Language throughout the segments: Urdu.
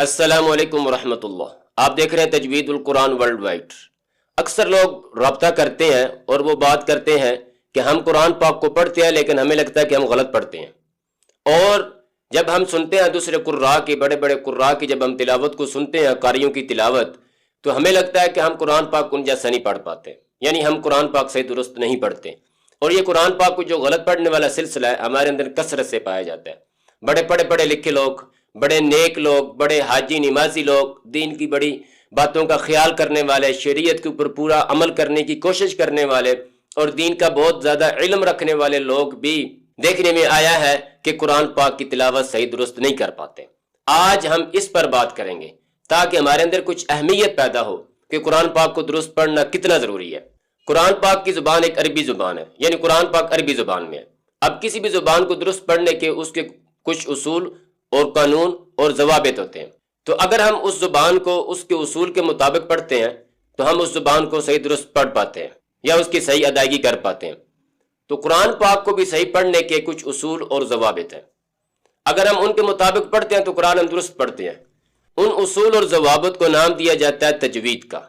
السلام علیکم ورحمۃ اللہ۔ آپ دیکھ رہے ہیں تجوید القرآن ورلڈ وائڈ۔ اکثر لوگ رابطہ کرتے ہیں اور وہ بات کرتے ہیں کہ ہم قرآن پاک کو پڑھتے ہیں لیکن ہمیں لگتا ہے کہ ہم غلط پڑھتے ہیں، اور جب ہم سنتے ہیں دوسرے قراء کی، بڑے بڑے قراء کی جب ہم تلاوت کو سنتے ہیں، قاریوں کی تلاوت، تو ہمیں لگتا ہے کہ ہم قرآن پاک کو ان جیسا نہیں پڑھ پاتے، یعنی ہم قرآن پاک سے درست نہیں پڑھتے۔ اور یہ قرآن پاک کو جو غلط پڑھنے والا سلسلہ ہے ہمارے اندر کثرت سے پایا جاتا ہے۔ بڑے پڑھے لکھے لوگ، بڑے نیک لوگ، بڑے حاجی نمازی لوگ، دین کی بڑی باتوں کا خیال کرنے والے، شریعت کے اوپر پورا عمل کرنے کی کوشش کرنے والے اور دین کا بہت زیادہ علم رکھنے والے لوگ بھی دیکھنے میں آیا ہے کہ قرآن پاک کی تلاوت صحیح درست نہیں کر پاتے۔ آج ہم اس پر بات کریں گے تاکہ ہمارے اندر کچھ اہمیت پیدا ہو کہ قرآن پاک کو درست پڑھنا کتنا ضروری ہے۔ قرآن پاک کی زبان ایک عربی زبان ہے، یعنی قرآن پاک عربی زبان میں ہے۔ اب کسی بھی زبان کو درست پڑھنے کے اس کے کچھ اصول اور قانون اور ضوابط ہوتے ہیں، تو اگر ہم اس زبان کو اس کے اصول کے مطابق پڑھتے ہیں تو ہم اس زبان کو صحیح درست پڑھ پاتے ہیں یا اس کی صحیح ادائیگی کر پاتے ہیں۔ تو قرآن پاک کو بھی صحیح پڑھنے کے کچھ اصول اور ضوابط ہیں، اگر ہم ان کے مطابق پڑھتے ہیں تو قرآن ہم درست پڑھتے ہیں۔ ان اصول اور ضوابط کو نام دیا جاتا ہے تجوید کا،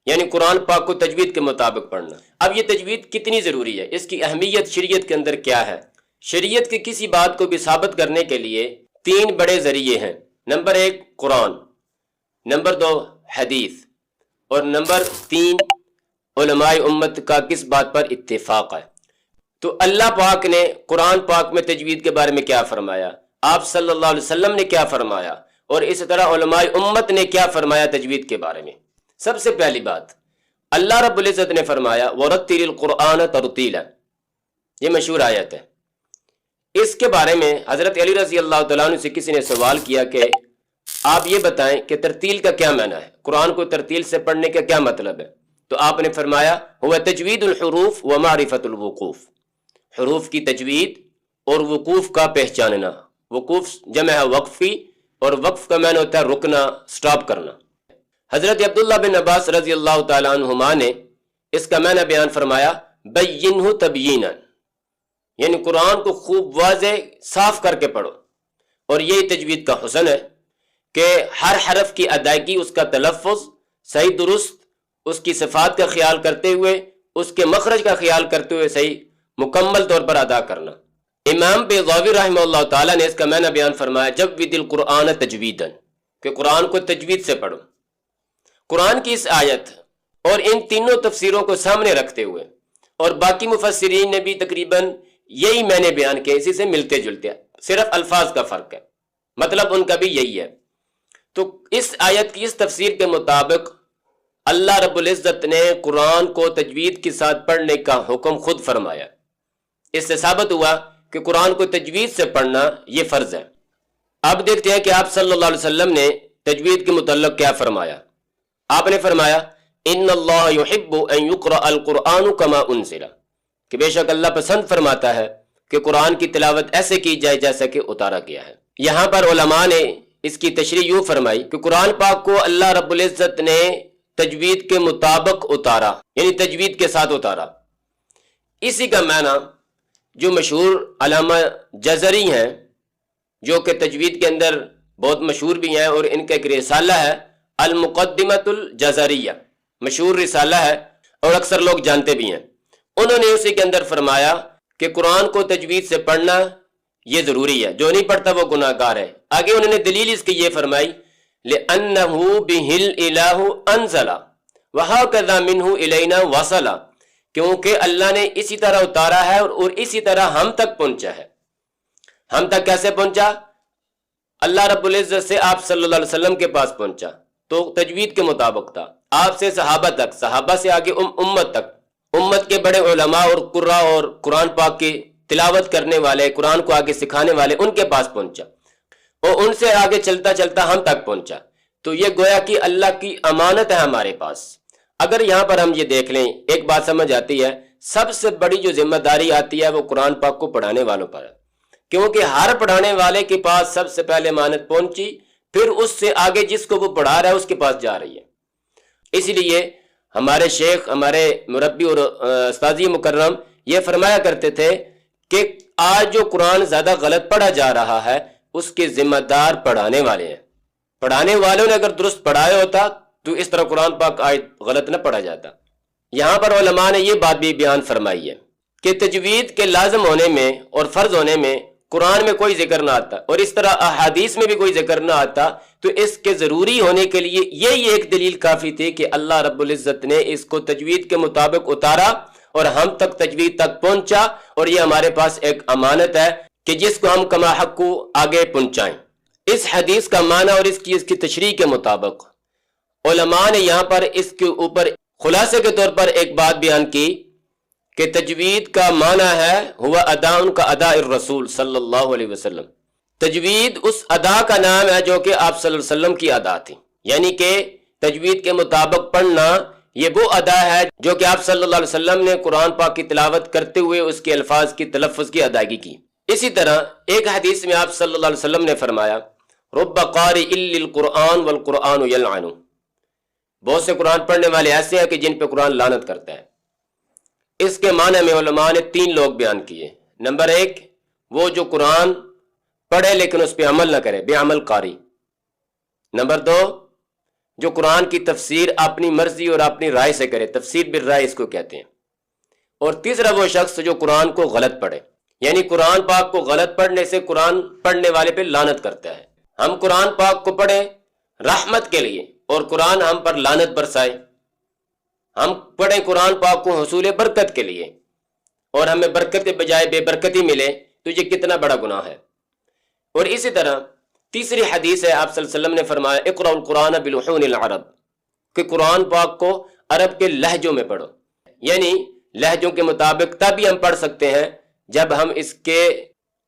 یعنی قرآن پاک کو تجوید کے مطابق پڑھنا۔ اب یہ تجوید کتنی ضروری ہے، اس کی اہمیت شریعت کے اندر کیا ہے؟ شریعت کی کسی بات کو بھی ثابت کرنے کے لیے تین بڑے ذریعے ہیں۔ نمبر 1 قرآن، نمبر 2 حدیث، اور نمبر 3 علماء امت کا کس بات پر اتفاق ہے۔ تو اللہ پاک نے قرآن پاک میں تجوید کے بارے میں کیا فرمایا، آپ صلی اللہ علیہ وسلم نے کیا فرمایا، اور اسی طرح علماء امت نے کیا فرمایا تجوید کے بارے میں۔ سب سے پہلی بات، اللہ رب العزت نے فرمایا وَرَتِّلِ الْقُرْآنَ تَرْتِيلًا، یہ مشہور آیت ہے۔ اس کے بارے میں حضرت علی رضی اللہ تعالیٰ عنہ سے کسی نے سوال کیا کہ آپ یہ بتائیں کہ ترتیل کا کیا معنی ہے، قرآن کو ترتیل سے پڑھنے کا کیا مطلب ہے؟ تو آپ نے فرمایا ہوا تجوید الحروف و معرفت الوقوف، حروف کی تجوید اور وقوف کا پہچاننا۔ وقوف جمع ہے وقفی، اور وقف کا معنی ہوتا ہے رکنا، سٹاپ کرنا۔ حضرت عبداللہ بن عباس رضی اللہ تعالیٰ عنہما نے اس کا معنی بیان فرمایا بینہ تبیینا، یعنی قرآن کو خوب واضح صاف کر کے پڑھو، اور یہی تجوید کا حسن ہے کہ ہر حرف کی ادائیگی، اس کا تلفظ صحیح درست، اس کی صفات کا خیال کرتے ہوئے، اس کے مخرج کا خیال کرتے ہوئے صحیح مکمل طور پر ادا کرنا۔ امام بیضاوی رحمہ اللہ تعالیٰ نے اس کا معنی بیان فرمایا جود القرآن تجویدا، کہ قرآن کو تجوید سے پڑھو۔ قرآن کی اس آیت اور ان تینوں تفسیروں کو سامنے رکھتے ہوئے، اور باقی مفسرین نے بھی تقریباً یہی میں نے بیان کیا، اسی سے ملتے جلتے ہیں، صرف الفاظ کا فرق ہے، مطلب ان کا بھی یہی ہے۔ تو اس آیت کی اس تفسیر کے مطابق اللہ رب العزت نے قرآن کو تجوید کے ساتھ پڑھنے کا حکم خود فرمایا۔ اس سے ثابت ہوا کہ قرآن کو تجوید سے پڑھنا یہ فرض ہے۔ اب دیکھتے ہیں کہ آپ صلی اللہ علیہ وسلم نے تجوید کے متعلق کیا فرمایا۔ آپ نے فرمایا ان اللہ یحب ان یقرأ القرآن کما انزل، کہ بے شک اللہ پسند فرماتا ہے کہ قرآن کی تلاوت ایسے کی جائے جیسا کہ اتارا گیا ہے۔ یہاں پر علماء نے اس کی تشریح یوں فرمائی کہ قرآن پاک کو اللہ رب العزت نے تجوید کے مطابق اتارا، یعنی تجوید کے ساتھ اتارا۔ اسی کا معنی جو مشہور علامہ جزری ہیں، جو کہ تجوید کے اندر بہت مشہور بھی ہیں، اور ان کا ایک رسالہ ہے المقدمۃ الجزریہ، مشہور رسالہ ہے اور اکثر لوگ جانتے بھی ہیں۔ انہوں نے اسی کے اندر فرمایا کہ قرآن کو تجوید سے پڑھنا یہ ضروری ہے، جو نہیں پڑھتا وہ گناہ گار ہے۔ آگے انہوں نے دلیل اس کی یہ فرمائی لِأَنَّهُ بِهِ الْإِلَٰهُ أَنزَلَ وَهَكَذَا مِنْهُ إِلَيْنَا وَصَلَ، کیونکہ اللہ نے اسی طرح اتارا ہے اور اسی طرح ہم تک پہنچا ہے۔ ہم تک کیسے پہنچا؟ اللہ رب العزت سے آپ صلی اللہ علیہ وسلم کے پاس پہنچا تو تجوید کے مطابق تھا، آپ سے صحابہ تک، صحابہ سے آگے امت تک، امت کے بڑے علماء اور قراء اور قرآن پاک کی تلاوت کرنے والے، قرآن کو آگے سکھانے والے، ان کے پاس پہنچا، اور ان سے آگے چلتا چلتا ہم تک پہنچا۔ تو یہ گویا کہ اللہ کی امانت ہے ہمارے پاس۔ اگر یہاں پر ہم یہ دیکھ لیں، ایک بات سمجھ آتی ہے، سب سے بڑی جو ذمہ داری آتی ہے وہ قرآن پاک کو پڑھانے والوں پر ہے، کیونکہ ہر پڑھانے والے کے پاس سب سے پہلے امانت پہنچی، پھر اس سے آگے جس کو وہ پڑھا رہا ہے اس کے پاس جا رہی ہے۔ اس لیے ہمارے شیخ، ہمارے مربی اور استاذی مکرم یہ فرمایا کرتے تھے کہ آج جو قرآن زیادہ غلط پڑھا جا رہا ہے اس کے ذمہ دار پڑھانے والے ہیں، پڑھانے والوں نے اگر درست پڑھایا ہوتا تو اس طرح قرآن پاک آیت غلط نہ پڑھا جاتا۔ یہاں پر علماء نے یہ بات بھی بیان فرمائی ہے کہ تجوید کے لازم ہونے میں اور فرض ہونے میں قرآن میں کوئی ذکر نہ آتا اور اس طرح احادیث میں بھی کوئی ذکر نہ آتا، تو اس کے ضروری ہونے کے لیے یہی ایک دلیل کافی تھی کہ اللہ رب العزت نے اس کو تجوید کے مطابق اتارا اور ہم تک تجوید تک پہنچا، اور یہ ہمارے پاس ایک امانت ہے کہ جس کو ہم کما حق کو آگے پہنچائیں۔ اس حدیث کا معنی اور اس کی تشریح کے مطابق علماء نے یہاں پر اس کے اوپر خلاصے کے طور پر ایک بات بیان کی کہ تجوید کا معنی ہے ہوا ادا کا ادا الرسول صلی اللہ علیہ وسلم۔ تجوید اس ادا کا نام ہے جو کہ آپ صلی اللہ علیہ وسلم کی ادا تھی، یعنی کہ تجوید کے مطابق پڑھنا یہ وہ ادا ہے جو کہ آپ صلی اللہ علیہ وسلم نے قرآن پاک کی تلاوت کرتے ہوئے اس کے الفاظ کی تلفظ کی ادائیگی کی۔ اسی طرح ایک حدیث میں آپ صلی اللہ علیہ وسلم نے فرمایا رب قارئ للقرآن والقرآن یلعن، بہت سے قرآن پڑھنے والے ایسے ہیں کہ جن پہ قرآن لعنت کرتا ہے۔ اس کے معنی میں علماء نے 3 لوگ بیان کیے۔ نمبر 1، وہ جو قرآن پڑھے لیکن اس پہ عمل نہ کرے، بے عمل قاری۔ نمبر 2، جو قرآن کی تفسیر اپنی مرضی اور اپنی رائے سے کرے، تفسیر بالرائے اس کو کہتے ہیں۔ اور تیسرا وہ شخص جو قرآن کو غلط پڑھے، یعنی قرآن پاک کو غلط پڑھنے سے قرآن پڑھنے والے پہ لعنت کرتا ہے۔ ہم قرآن پاک کو پڑھیں رحمت کے لیے اور قرآن ہم پر لعنت برسائے، ہم پڑھیں قرآن پاک کو حصول برکت کے لیے اور ہمیں برکت کے بجائے بے برکتی ملے، تو یہ کتنا بڑا گناہ ہے۔ اور اسی طرح تیسری حدیث ہے، آپ صلی اللہ علیہ وسلم نے فرمایا اقرأ القرآن بلحون العرب، کہ قرآن پاک کو عرب کے لہجوں میں پڑھو، یعنی لہجوں کے مطابق تبھی ہم پڑھ سکتے ہیں جب ہم اس کے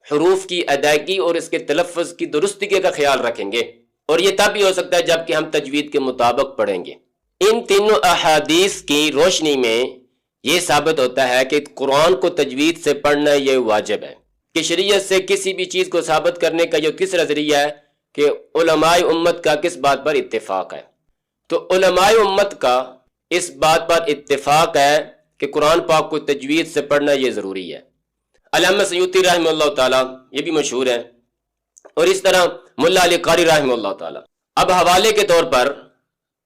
حروف کی ادائیگی اور اس کے تلفظ کی درستگی کا خیال رکھیں گے، اور یہ تب بھی ہو سکتا ہے جب کہ ہم تجوید کے مطابق پڑھیں گے۔ ان تینوں احادیث کی روشنی میں یہ ثابت ہوتا ہے کہ قرآن کو تجوید سے پڑھنا یہ واجب ہے، کہ شریعت سے کسی بھی چیز کو ثابت کرنے کا جو تیسرا ذریعہ ہے کہ علماء امت کا کس بات پر اتفاق ہے۔ تو علماء امت کا اس بات پر اتفاق ہے کہ قرآن پاک کو تجوید سے پڑھنا یہ ضروری ہے۔ علامہ سیوطی رحمہ اللہ تعالیٰ یہ بھی مشہور ہے، اور اس طرح ملا علی قاری رحمہ اللہ تعالیٰ۔ اب حوالے کے طور پر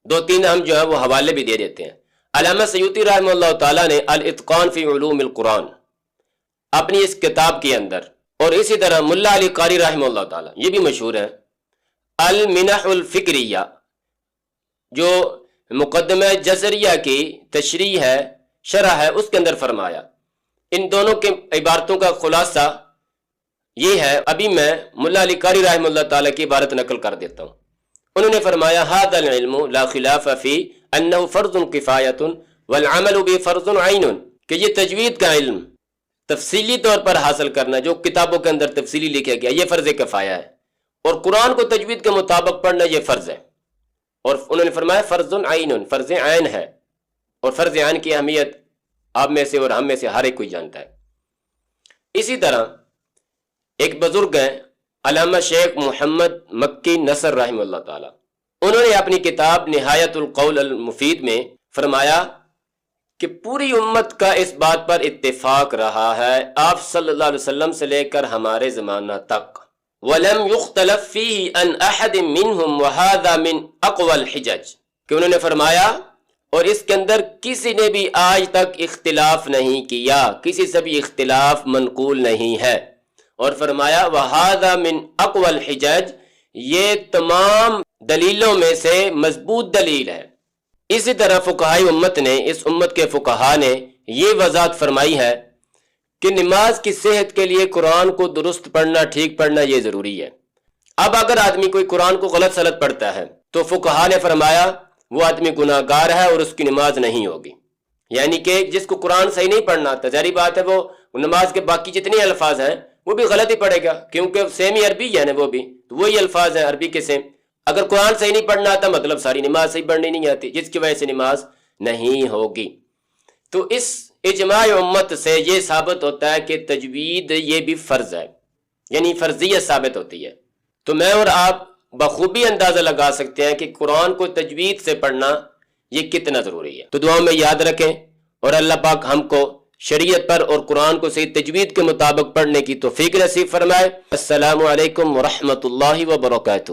2-3 ہم جو ہے وہ حوالے بھی دے دیتے ہیں۔ علامہ سیوطی رحمہ اللہ تعالیٰ نے الاتقان فی علوم القرآن اپنی اس کتاب کے اندر، اور اسی طرح ملا علی قاری رحمہ اللہ تعالیٰ یہ بھی مشہور ہے، المنح الفکریہ جو مقدمہ جزریہ کی تشریح ہے، شرح ہے، اس کے اندر فرمایا۔ ان دونوں کے عبارتوں کا خلاصہ یہ ہے، ابھی میں ملا علی قاری رحمہ اللہ تعالیٰ کی عبارت نقل کر دیتا ہوں۔ انہوں نے فرمایا ھذا العلم لا خلاف فی انہ فرض کفایۃ والعمل به فرض عین، کہ یہ تجوید کا علم تفصیلی طور پر حاصل کرنا جو کتابوں کے اندر تفصیلی لکھا گیا یہ فرض کفایہ ہے، اور قرآن کو تجوید کے مطابق پڑھنا یہ فرض ہے۔ اور انہوں نے فرمایا فرض عین، فرض عین ہے، اور فرض عین کی اہمیت آپ میں سے اور ہم میں سے ہر ایک کوئی جانتا ہے۔ اسی طرح ایک بزرگ ہیں علامہ شیخ محمد مکی نصر رحمہ اللہ تعالیٰ، انہوں نے اپنی کتاب نہایت القول المفید میں فرمایا کہ پوری امت کا اس بات پر اتفاق رہا ہے آپ صلی اللہ علیہ وسلم سے لے کر ہمارے زمانہ تک، وَلَمْ يُخْتَلَفْ فِيهِ عَنْ أَحَدٍ مِّنْهُمْ وَهَذَا مِنْ أَقْوَى الْحِجَجِ، کہ انہوں نے فرمایا اور اس کے اندر کسی نے بھی آج تک اختلاف نہیں کیا، کسی سے بھی اختلاف منقول نہیں ہے، اور فرمایا وَهَذَا مِنْ أَقْوَى الْحِجَجِ، یہ تمام دلیلوں میں سے مضبوط دلیل ہے۔ اسی طرح فقہاء امت نے، اس امت کے فقہاء نے یہ وضاحت فرمائی ہے کہ نماز کی صحت کے لیے قرآن کو درست پڑھنا، ٹھیک پڑھنا یہ ضروری ہے۔ اب اگر آدمی کوئی قرآن کو غلط سلط پڑھتا ہے تو فقہاء نے فرمایا وہ آدمی گناہ گار ہے اور اس کی نماز نہیں ہوگی، یعنی کہ جس کو قرآن صحیح نہیں پڑھنا آتا، ظاہری بات ہے وہ نماز کے باقی جتنے الفاظ ہیں وہ بھی غلط ہی پڑھے گا، کیونکہ سیم ہی عربی ہے نا، وہ بھی تو وہی الفاظ ہیں عربی کے سیم۔ اگر قرآن صحیح نہیں پڑھنا آتا مطلب ساری نماز صحیح پڑھنی نہیں آتی، جس کی وجہ سے نماز نہیں ہوگی۔ تو اس اجماع امت سے یہ ثابت ہوتا ہے کہ تجوید یہ بھی فرض ہے، یعنی فرضیت ثابت ہوتی ہے۔ تو میں اور آپ بخوبی اندازہ لگا سکتے ہیں کہ قرآن کو تجوید سے پڑھنا یہ کتنا ضروری ہے۔ تو دعاؤں میں یاد رکھیں، اور اللہ پاک ہم کو شریعت پر اور قرآن کو صحیح تجوید کے مطابق پڑھنے کی توفیق نصیب فرمائے۔ السلام علیکم ورحمۃ اللہ وبرکاتہ۔